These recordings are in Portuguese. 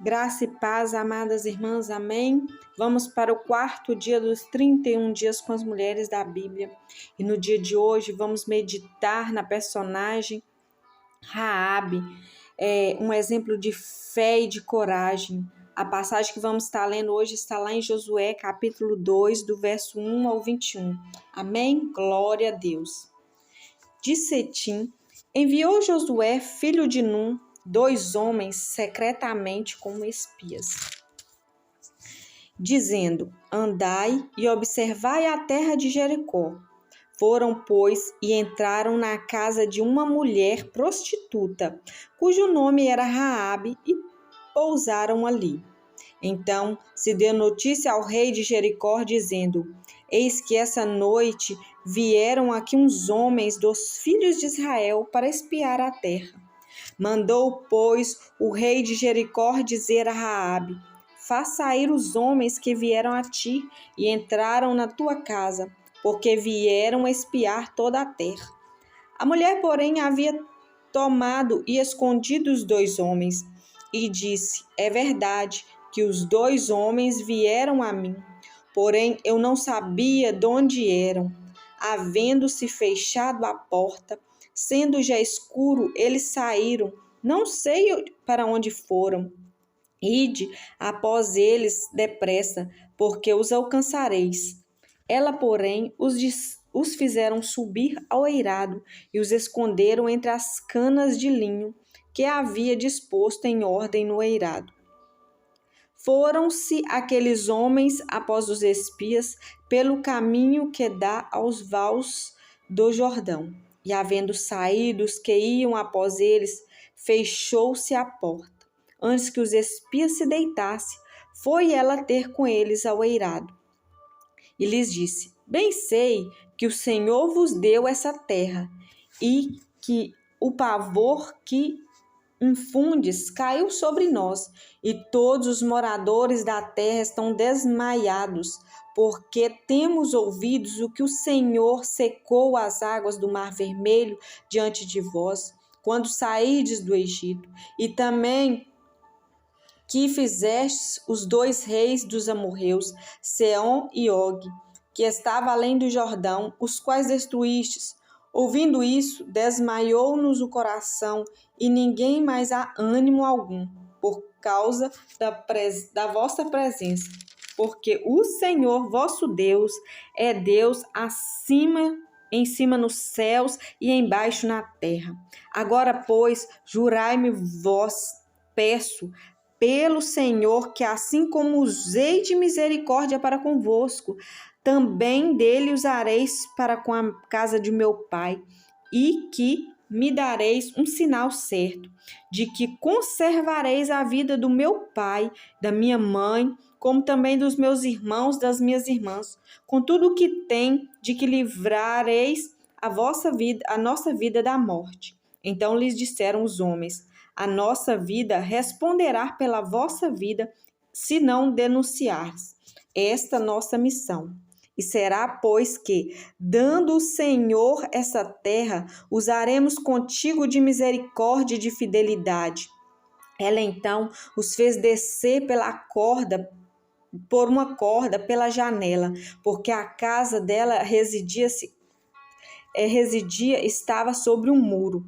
Graça e paz, amadas irmãs, amém? Vamos para o quarto dia dos 31 dias com as mulheres da Bíblia. E no dia de hoje vamos meditar na personagem Raabe, um exemplo de fé e de coragem. A passagem que vamos estar lendo hoje está lá em Josué, capítulo 2, do verso 1 ao 21. Amém? Glória a Deus. De Setim, enviou Josué, filho de Num, 2 homens secretamente como espias, dizendo: andai e observai a terra de Jericó. Foram, pois, e entraram na casa de uma mulher prostituta, cujo nome era Raabe, e pousaram ali. Então se deu notícia ao rei de Jericó, dizendo: eis que essa noite vieram aqui uns homens dos filhos de Israel para espiar a terra. Mandou, pois, o rei de Jericó dizer a Raabe: faz sair os homens que vieram a ti e entraram na tua casa, porque vieram espiar toda a terra. A mulher, porém, havia tomado e escondido os 2 homens, e disse: é verdade que os 2 homens vieram a mim, porém eu não sabia de onde eram. Havendo-se fechado a porta, sendo já escuro, eles saíram, não sei para onde foram. Ide após eles depressa, porque os alcançareis. Ela, porém, os fizeram subir ao eirado e os esconderam entre as canas de linho que havia disposto em ordem no eirado. Foram-se aqueles homens após os espias pelo caminho que dá aos vales do Jordão. E havendo saído os que iam após eles, fechou-se a porta. Antes que os espias se deitassem, foi ela ter com eles ao eirado. E lhes disse: bem sei que o Senhor vos deu essa terra, e que o pavor que infundes caiu sobre nós, e todos os moradores da terra estão desmaiados, porque temos ouvido o que o Senhor secou as águas do Mar Vermelho diante de vós, quando saídes do Egito, e também que fizestes os 2 reis dos amorreus, Seom e Og, que estava além do Jordão, os quais destruístes. Ouvindo isso, desmaiou-nos o coração, e ninguém mais há ânimo algum, por causa da vossa presença. Porque o Senhor vosso Deus é Deus em cima nos céus e embaixo na terra. Agora, pois, jurai-me vós, peço, pelo Senhor, que assim como usei de misericórdia para convosco, também dele usareis para com a casa de meu pai, e que me dareis um sinal certo, de que conservareis a vida do meu pai, da minha mãe, como também dos meus irmãos, das minhas irmãs, com tudo o que tem, de que livrareis a vossa vida, a nossa vida da morte. Então lhes disseram os homens: a nossa vida responderá pela vossa vida, se não denunciares esta nossa missão. E será, pois, que, dando o Senhor essa terra, usaremos contigo de misericórdia e de fidelidade. Ela então os fez descer por uma corda pela janela, porque a casa dela residia estava sobre um muro.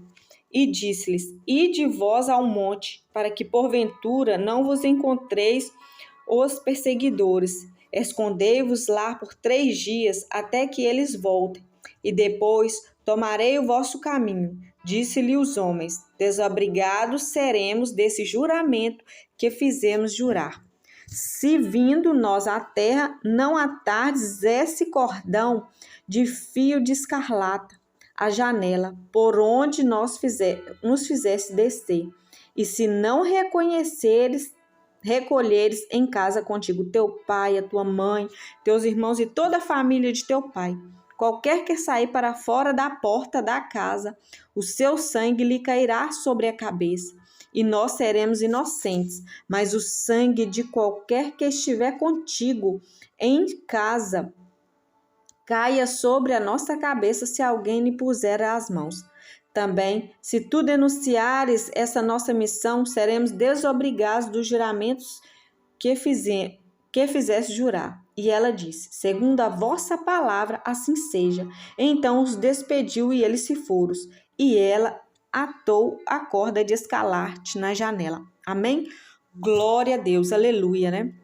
E disse-lhes: ide vós ao monte, para que porventura não vos encontreis os perseguidores. Escondei-vos lá por 3 dias, até que eles voltem, e depois tomarei o vosso caminho. Disse-lhe os homens: desobrigados seremos desse juramento que fizemos jurar. Se vindo nós à terra, não atardes esse cordão de fio de escarlata a janela, por onde nos fizesse descer. E se não recolheres em casa contigo teu pai, a tua mãe, teus irmãos e toda a família de teu pai, qualquer que sair para fora da porta da casa, o seu sangue lhe cairá sobre a cabeça, e nós seremos inocentes, mas o sangue de qualquer que estiver contigo em casa caia sobre a nossa cabeça se alguém lhe puser as mãos. também, se tu denunciares essa nossa missão, seremos desobrigados dos juramentos que fizeste jurar. E ela disse: segundo a vossa palavra, assim seja. Então os despediu e eles se foram. E ela atou a corda de escalarte na janela. Amém? Glória a Deus, aleluia, né?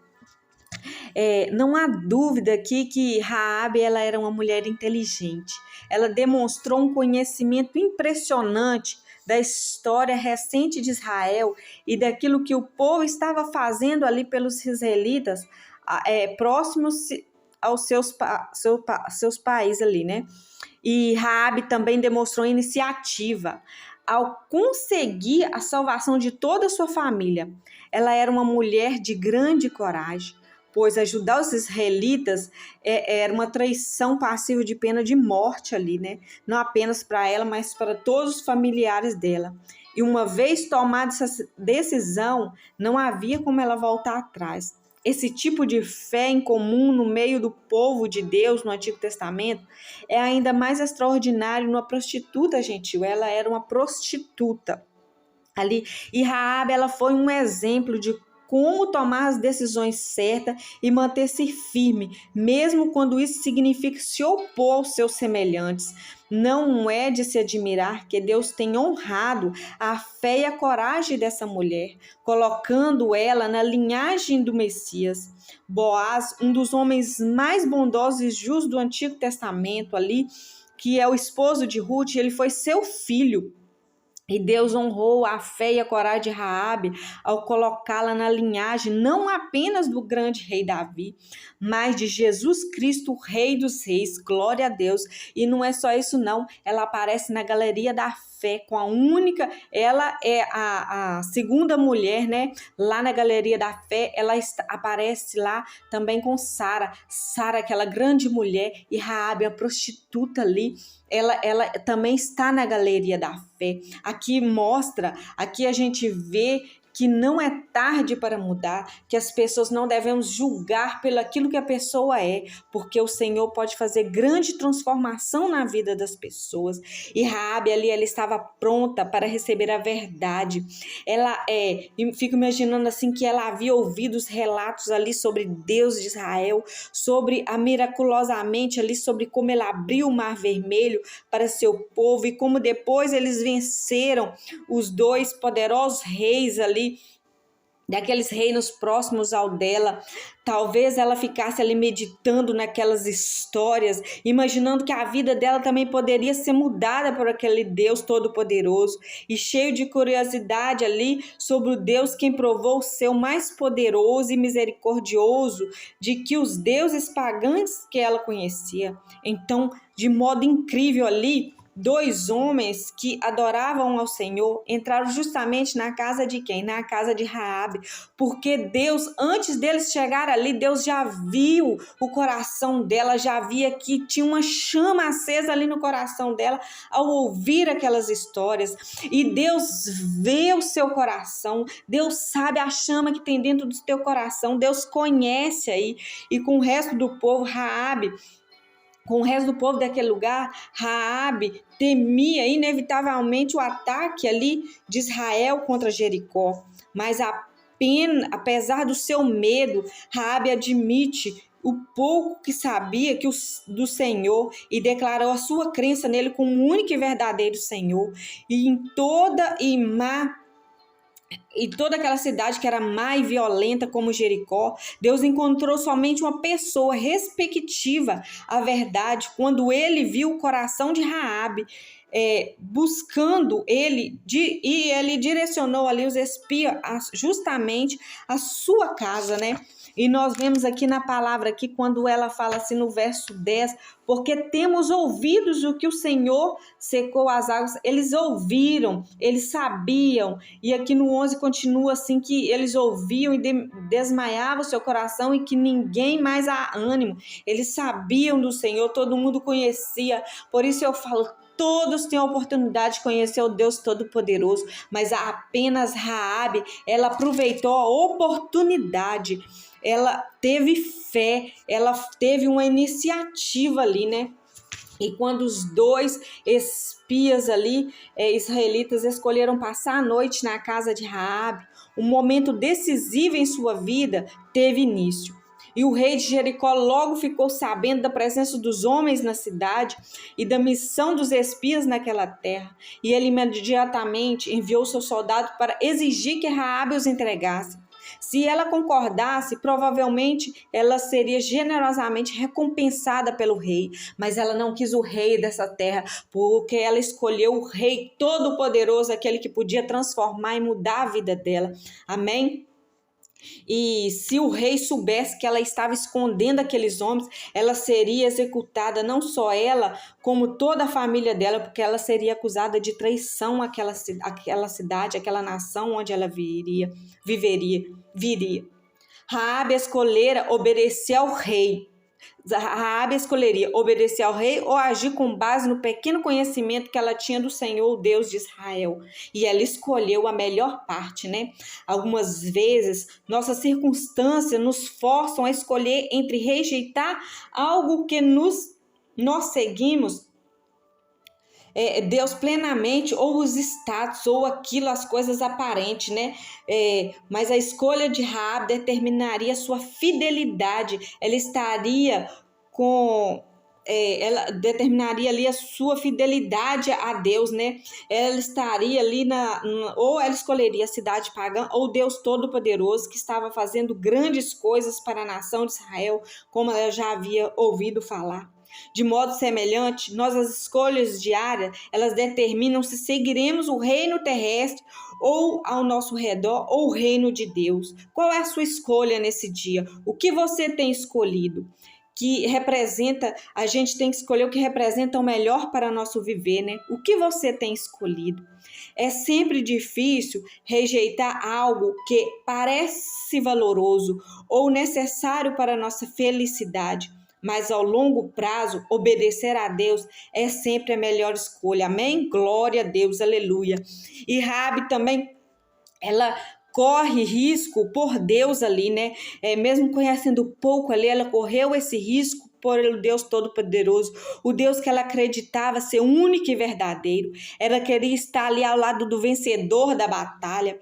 Não há dúvida aqui que Raabe, ela era uma mulher inteligente. Ela demonstrou um conhecimento impressionante da história recente de Israel e daquilo que o povo estava fazendo ali pelos israelitas, próximos aos seus países ali, né? E Raabe também demonstrou iniciativa ao conseguir a salvação de toda a sua família. Ela era uma mulher de grande coragem, pois ajudar os israelitas era uma traição passível de pena de morte ali, né? Não apenas para ela, mas para todos os familiares dela. E uma vez tomada essa decisão, não havia como ela voltar atrás. Esse tipo de fé em comum no meio do povo de Deus no Antigo Testamento é ainda mais extraordinário numa prostituta gentil. Ela era uma prostituta ali. E Raabe, ela foi um exemplo de como tomar as decisões certas e manter-se firme, mesmo quando isso significa se opor aos seus semelhantes. Não é de se admirar que Deus tenha honrado a fé e a coragem dessa mulher, colocando ela na linhagem do Messias. Boaz, um dos homens mais bondosos e justos do Antigo Testamento ali, que é o esposo de Ruth, ele foi seu filho. E Deus honrou a fé e a coragem de Raabe ao colocá-la na linhagem não apenas do grande rei Davi, mas de Jesus Cristo, o Rei dos Reis. Glória a Deus. E não é só isso não, ela aparece na galeria da fé com a única, ela é a segunda mulher, né? Lá na galeria da fé, ela aparece lá também com Sara, aquela grande mulher, e Raabe, a prostituta ali, ela também está na galeria da fé. Aqui a gente vê que não é tarde para mudar, que as pessoas não devemos julgar pelo aquilo que a pessoa é, porque o Senhor pode fazer grande transformação na vida das pessoas. E Raabe ali, ela estava pronta para receber a verdade. Fico imaginando assim que ela havia ouvido os relatos ali sobre Deus de Israel, sobre miraculosamente ali, sobre como ela abriu o Mar Vermelho para seu povo e como depois eles venceram os dois poderosos reis ali, daqueles reinos próximos ao dela. Talvez ela ficasse ali meditando naquelas histórias, imaginando que a vida dela também poderia ser mudada por aquele Deus todo-poderoso, e cheio de curiosidade ali sobre o Deus quem provou ser o mais poderoso e misericordioso de que os deuses pagãos que ela conhecia. Então, de modo incrível ali, dois homens que adoravam ao Senhor entraram justamente na casa de quem? Na casa de Raabe, porque Deus, antes deles chegarem ali, Deus já viu o coração dela, já via que tinha uma chama acesa ali no coração dela ao ouvir aquelas histórias. E Deus vê o seu coração, Deus sabe a chama que tem dentro do teu coração, Deus conhece aí. E com o resto do povo, com o resto do povo daquele lugar, Raabe temia inevitavelmente o ataque ali de Israel contra Jericó. Mas apesar do seu medo, Raabe admite o pouco que sabia do Senhor e declarou a sua crença nele como o único e verdadeiro Senhor. E toda aquela cidade que era má e violenta como Jericó, Deus encontrou somente uma pessoa respectiva à verdade quando ele viu o coração de Raabe buscando ele, e ele direcionou ali os espias justamente à sua casa, né? E nós vemos aqui na palavra, aqui, quando ela fala assim no verso 10, porque temos ouvidos o que o Senhor secou as águas. Eles ouviram, eles sabiam. E aqui no 11 continua assim, que eles ouviam e desmaiava o seu coração e que ninguém mais há ânimo. Eles sabiam do Senhor, todo mundo conhecia. Por isso eu falo, todos têm a oportunidade de conhecer o Deus Todo-Poderoso, mas apenas Raabe, ela aproveitou a oportunidade. Ela teve fé, ela teve uma iniciativa ali, né? E quando os dois espias ali, israelitas, escolheram passar a noite na casa de Raabe, um momento decisivo em sua vida teve início. E o rei de Jericó logo ficou sabendo da presença dos homens na cidade e da missão dos espias naquela terra. E ele imediatamente enviou seu soldado para exigir que Raabe os entregasse. Se ela concordasse, provavelmente ela seria generosamente recompensada pelo rei, mas ela não quis o rei dessa terra, porque ela escolheu o rei todo-poderoso, aquele que podia transformar e mudar a vida dela. Amém? E se o rei soubesse que ela estava escondendo aqueles homens, ela seria executada, não só ela, como toda a família dela, porque ela seria acusada de traição àquela cidade, àquela nação onde ela viria. Raabe escolhera obedecer ao rei. Raabe escolheria obedecer ao rei ou agir com base no pequeno conhecimento que ela tinha do Senhor, o Deus de Israel. E ela escolheu a melhor parte, né? Algumas vezes, nossas circunstâncias nos forçam a escolher entre rejeitar algo que nós seguimos Deus plenamente, ou os status, ou aquilo, as coisas aparentes, né? Mas a escolha de Raabe determinaria a sua fidelidade. Ela estaria ela determinaria ali a sua fidelidade a Deus, né? Ela estaria ali ou ela escolheria a cidade pagã ou Deus Todo-Poderoso, que estava fazendo grandes coisas para a nação de Israel, como ela já havia ouvido falar. De modo semelhante, nossas escolhas diárias, elas determinam se seguiremos o reino terrestre ou ao nosso redor, ou o reino de Deus. Qual é a sua escolha nesse dia? O que você tem escolhido? Que representa, a gente tem que escolher o que representa o melhor para nosso viver, né? O que você tem escolhido? É sempre difícil rejeitar algo que parece valoroso ou necessário para a nossa felicidade, mas ao longo prazo, obedecer a Deus é sempre a melhor escolha. Amém? Glória a Deus, aleluia. E Raabe também, ela corre risco por Deus ali, né? Mesmo conhecendo pouco ali, ela correu esse risco por o Deus Todo-Poderoso, o Deus que ela acreditava ser único e verdadeiro. Ela queria estar ali ao lado do vencedor da batalha.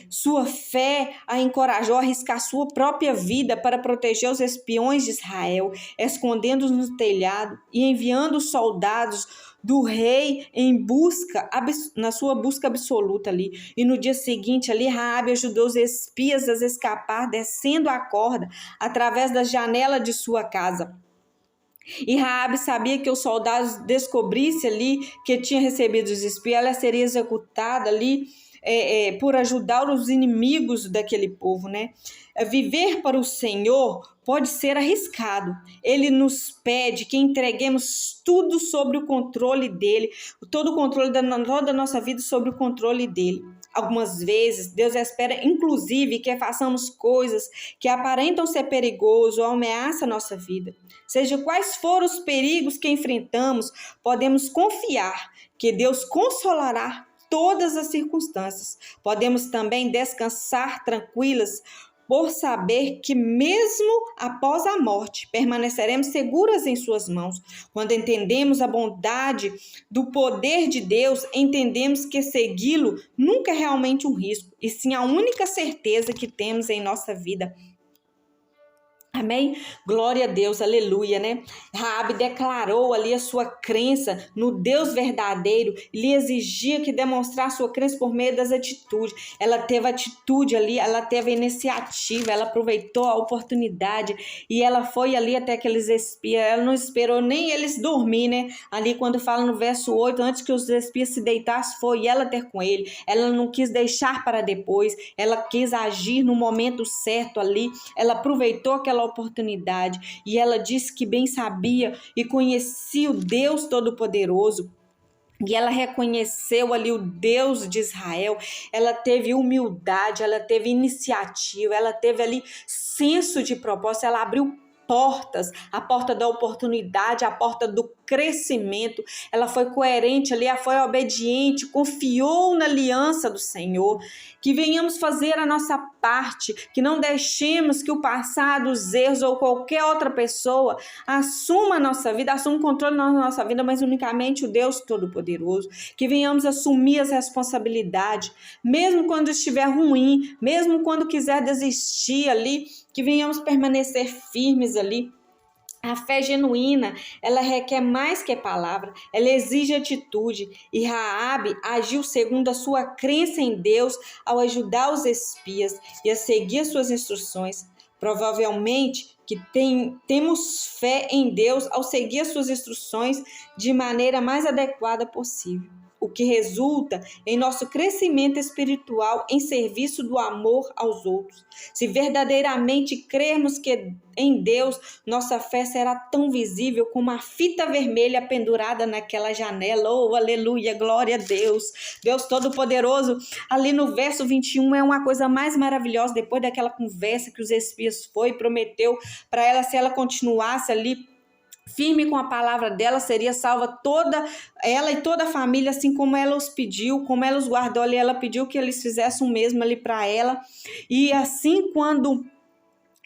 Sua fé a encorajou a arriscar sua própria vida para proteger os espiões de Israel, escondendo-os no telhado e enviando os soldados do rei na sua busca absoluta ali. E no dia seguinte ali, Raabe ajudou os espias a escapar, descendo a corda através da janela de sua casa. E Raabe sabia que os soldados descobrissem ali que tinha recebido os espias, ela seria executada ali por ajudar os inimigos daquele povo, né? Viver para o Senhor pode ser arriscado. Ele nos pede que entreguemos tudo sobre o controle dele, todo o controle toda a nossa vida sobre o controle dele. Algumas vezes, Deus espera, inclusive, que façamos coisas que aparentam ser perigosas ou ameaçam a nossa vida. Seja quais forem os perigos que enfrentamos, podemos confiar que Deus consolará todas as circunstâncias. Podemos também descansar tranquilas por saber que mesmo após a morte, permaneceremos seguras em suas mãos. Quando entendemos a bondade do poder de Deus, entendemos que segui-lo nunca é realmente um risco, e sim a única certeza que temos em nossa vida. Amém? Glória a Deus, aleluia, né? Raabe declarou ali a sua crença no Deus verdadeiro, lhe exigia que demonstrasse sua crença por meio das atitudes. Ela teve atitude ali, ela teve iniciativa, ela aproveitou a oportunidade e ela foi ali até aqueles espias. Ela não esperou nem eles dormir, né? Ali quando fala no verso 8, antes que os espias se deitassem, foi ela ter com ele. Ela não quis deixar para depois, ela quis agir no momento certo ali. Ela aproveitou aquela oportunidade e ela disse que bem sabia e conhecia o Deus Todo-Poderoso. E ela reconheceu ali o Deus de Israel, ela teve humildade, ela teve iniciativa, ela teve ali senso de propósito, ela abriu portas, a porta da oportunidade, a porta do crescimento, ela foi coerente ali, ela foi obediente, confiou na aliança do Senhor. Que venhamos fazer a nossa parte, que não deixemos que o passado, os erros ou qualquer outra pessoa assuma a nossa vida, assuma o controle da nossa vida, mas unicamente o Deus Todo-Poderoso. Que venhamos assumir as responsabilidades, mesmo quando estiver ruim, mesmo quando quiser desistir ali, que venhamos permanecer firmes ali. A fé genuína, ela requer mais que palavra, ela exige atitude. E Raabe agiu segundo a sua crença em Deus ao ajudar os espias e a seguir as suas instruções. Provavelmente que temos fé em Deus ao seguir as suas instruções de maneira mais adequada possível, o que resulta em nosso crescimento espiritual em serviço do amor aos outros. Se verdadeiramente crermos que em Deus, nossa fé será tão visível como a fita vermelha pendurada naquela janela. Oh, aleluia, glória a Deus. Deus Todo-Poderoso, ali no verso 21 é uma coisa mais maravilhosa, depois daquela conversa que os espias foi e prometeu para ela, se ela continuasse ali firme com a palavra dela, seria salva toda ela e toda a família, assim como ela os pediu, como ela os guardou ali, ela pediu que eles fizessem o mesmo ali para ela. E assim, quando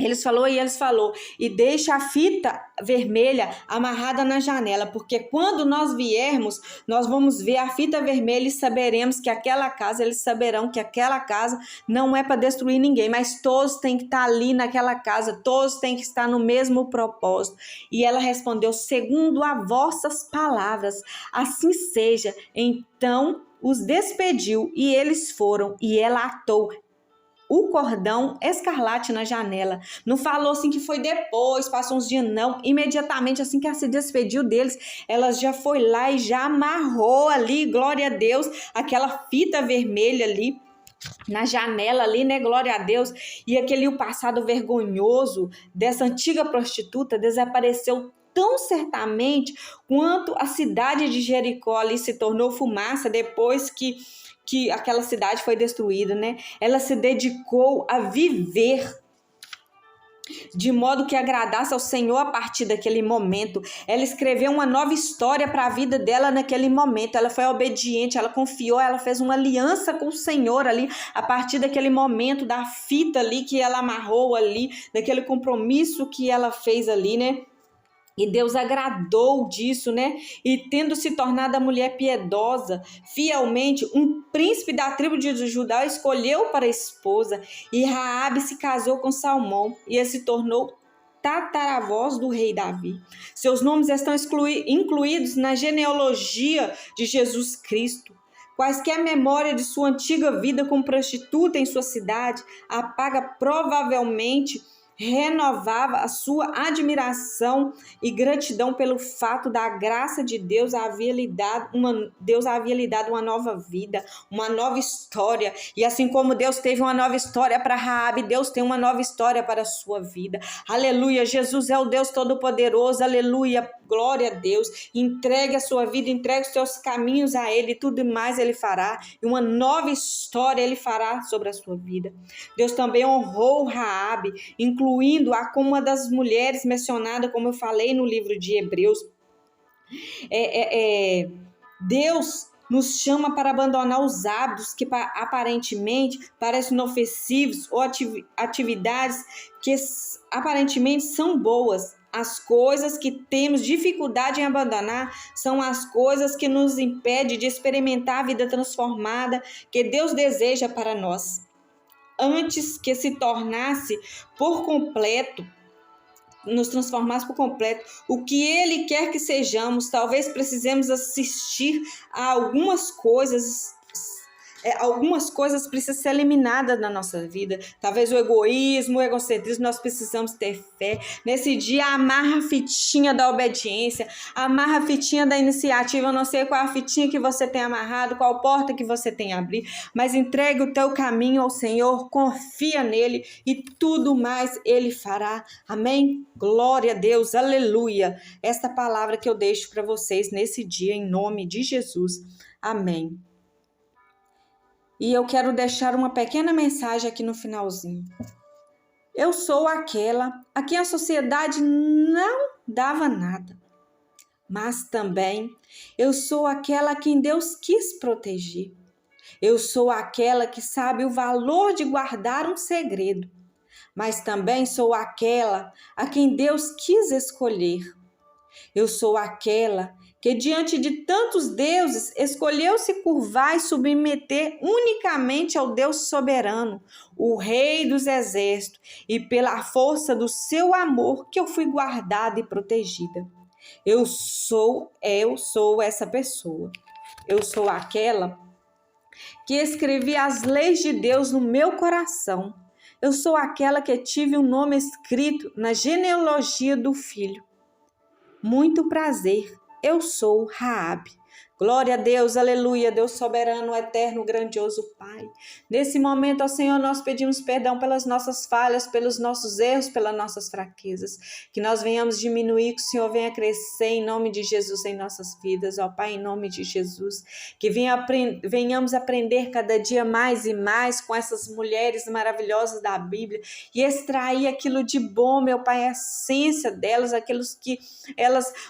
eles falou, e deixa a fita vermelha amarrada na janela, porque quando nós viermos, nós vamos ver a fita vermelha e saberemos que aquela casa, eles saberão que aquela casa não é para destruir ninguém, mas todos têm que estar ali naquela casa, todos têm que estar no mesmo propósito. E ela respondeu, segundo as vossas palavras, assim seja. Então os despediu e eles foram, e ela atou o cordão escarlate na janela. Não falou assim que foi depois, passou uns dias, não. Imediatamente, assim que ela se despediu deles, ela já foi lá e já amarrou ali, glória a Deus, aquela fita vermelha ali na janela ali, né, glória a Deus. E o passado vergonhoso dessa antiga prostituta desapareceu tão certamente quanto a cidade de Jericó ali se tornou fumaça depois que aquela cidade foi destruída, né? Ela se dedicou a viver de modo que agradasse ao Senhor a partir daquele momento. Ela escreveu uma nova história para a vida dela naquele momento. Ela foi obediente, ela confiou, ela fez uma aliança com o Senhor ali, a partir daquele momento da fita ali que ela amarrou ali, daquele compromisso que ela fez ali, né? E Deus agradou disso, né? E tendo se tornado a mulher piedosa, fielmente, um príncipe da tribo de Judá escolheu para a esposa. E Raabe se casou com Salmão e ele se tornou tataravós do rei Davi. Seus nomes estão incluídos na genealogia de Jesus Cristo. Quaisquer memória de sua antiga vida como prostituta em sua cidade, apaga provavelmente renovava a sua admiração e gratidão pelo fato da graça de Deus havia lhe dado uma nova vida, uma nova história. E assim como Deus teve uma nova história para Raabe, Deus tem uma nova história para a sua vida. Aleluia, Jesus é o Deus Todo-Poderoso, aleluia, glória a Deus. Entregue a sua vida, entregue os seus caminhos a Ele, tudo mais Ele fará, e uma nova história Ele fará sobre a sua vida. Deus também honrou Raabe, incluindo-a como uma das mulheres mencionadas, como eu falei no livro de Hebreus. Deus nos chama para abandonar os hábitos que aparentemente parecem inofensivos ou atividades que aparentemente são boas. As coisas que temos dificuldade em abandonar são as coisas que nos impedem de experimentar a vida transformada que Deus deseja para nós. Antes que se tornasse por completo, nos transformasse por completo, o que Ele quer que sejamos, talvez precisemos assistir a algumas coisas precisam ser eliminadas da nossa vida. Talvez o egoísmo, o egocentrismo, nós precisamos ter fé. Nesse dia, amarra a fitinha da obediência, amarra a fitinha da iniciativa. Eu não sei qual a fitinha que você tem amarrado, qual porta que você tem abrir, mas entregue o teu caminho ao Senhor, confia nele e tudo mais Ele fará. Amém? Glória a Deus, aleluia. Esta palavra que eu deixo para vocês nesse dia, em nome de Jesus. Amém. E eu quero deixar uma pequena mensagem aqui no finalzinho. Eu sou aquela a quem a sociedade não dava nada. mas também eu sou aquela a quem Deus quis proteger. Eu sou aquela que sabe o valor de guardar um segredo, mas também sou aquela a quem Deus quis escolher. Eu sou aquela que, diante de tantos deuses, escolheu se curvar e submeter unicamente ao Deus soberano, o Rei dos exércitos, e pela força do seu amor que eu fui guardada e protegida. Eu sou essa pessoa. Eu sou aquela que escrevi as leis de Deus no meu coração. Eu sou aquela que tive o nome escrito na genealogia do Filho. Muito prazer, eu sou Raabe. Glória a Deus, aleluia, Deus soberano, eterno, grandioso Pai. Nesse momento, ó Senhor, nós pedimos perdão pelas nossas falhas, pelos nossos erros, pelas nossas fraquezas. Que nós venhamos diminuir, que o Senhor venha crescer em nome de Jesus em nossas vidas, ó Pai, em nome de Jesus. Que venhamos aprender cada dia mais e mais com essas mulheres maravilhosas da Bíblia e extrair aquilo de bom, meu Pai, a essência delas, aqueles que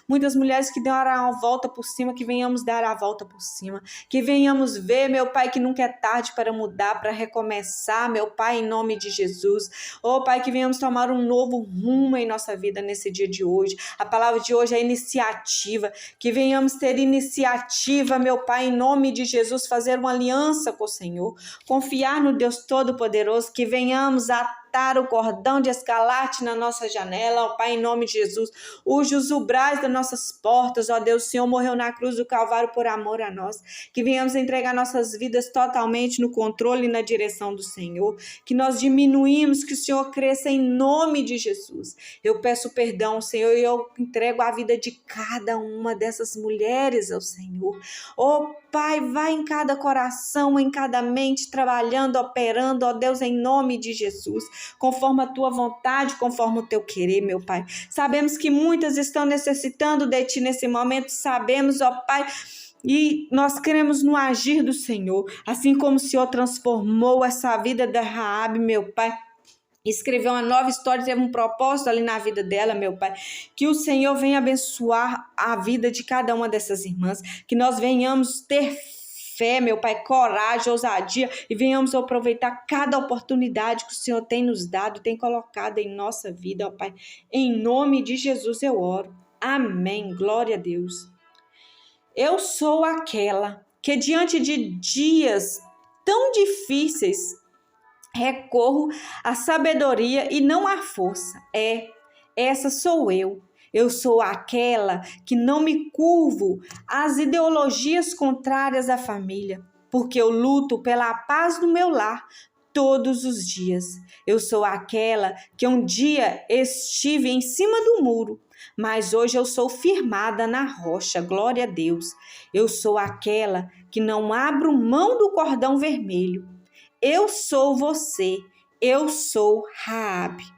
muitas mulheres que deram a volta por cima, que venhamos dar a volta por cima, que venhamos ver, meu Pai, que nunca é tarde para mudar, para recomeçar, meu Pai, em nome de Jesus. Oh, Pai, que venhamos tomar um novo rumo em nossa vida nesse dia de hoje. A palavra de hoje é iniciativa, que venhamos ter iniciativa, meu Pai, em nome de Jesus, fazer uma aliança com o Senhor, confiar no Deus Todo-Poderoso, que venhamos atar o cordão de escarlate na nossa janela, ó Pai, em nome de Jesus, os umbrais das nossas portas, ó Deus, o Senhor morreu na cruz do Calvário por amor a nós, que venhamos entregar nossas vidas totalmente no controle e na direção do Senhor, que nós diminuímos, que o Senhor cresça em nome de Jesus. Eu peço perdão, Senhor, e eu entrego a vida de cada uma dessas mulheres ao Senhor. Ó Pai, vai em cada coração, em cada mente, trabalhando, operando, ó Deus, em nome de Jesus, conforme a tua vontade, conforme o teu querer, meu Pai. Sabemos que muitas estão necessitando de Ti nesse momento, sabemos, ó Pai, e nós queremos no agir do Senhor, assim como o Senhor transformou essa vida da Raabe, meu Pai. Escreveu uma nova história, teve um propósito ali na vida dela, meu Pai. Que o Senhor venha abençoar a vida de cada uma dessas irmãs. Que nós venhamos ter fé, meu Pai, coragem, ousadia e venhamos aproveitar cada oportunidade que o Senhor tem nos dado, tem colocado em nossa vida, ó Pai. Em nome de Jesus eu oro. Amém. Glória a Deus. Eu sou aquela que diante de dias tão difíceis recorro à sabedoria e não à força. Essa sou eu. Eu sou aquela que não me curvo às ideologias contrárias à família, porque eu luto pela paz do meu lar todos os dias. Eu sou aquela que um dia estive em cima do muro, mas hoje eu sou firmada na rocha, glória a Deus. Eu sou aquela que não abro mão do cordão vermelho. Eu sou você, eu sou Raabe.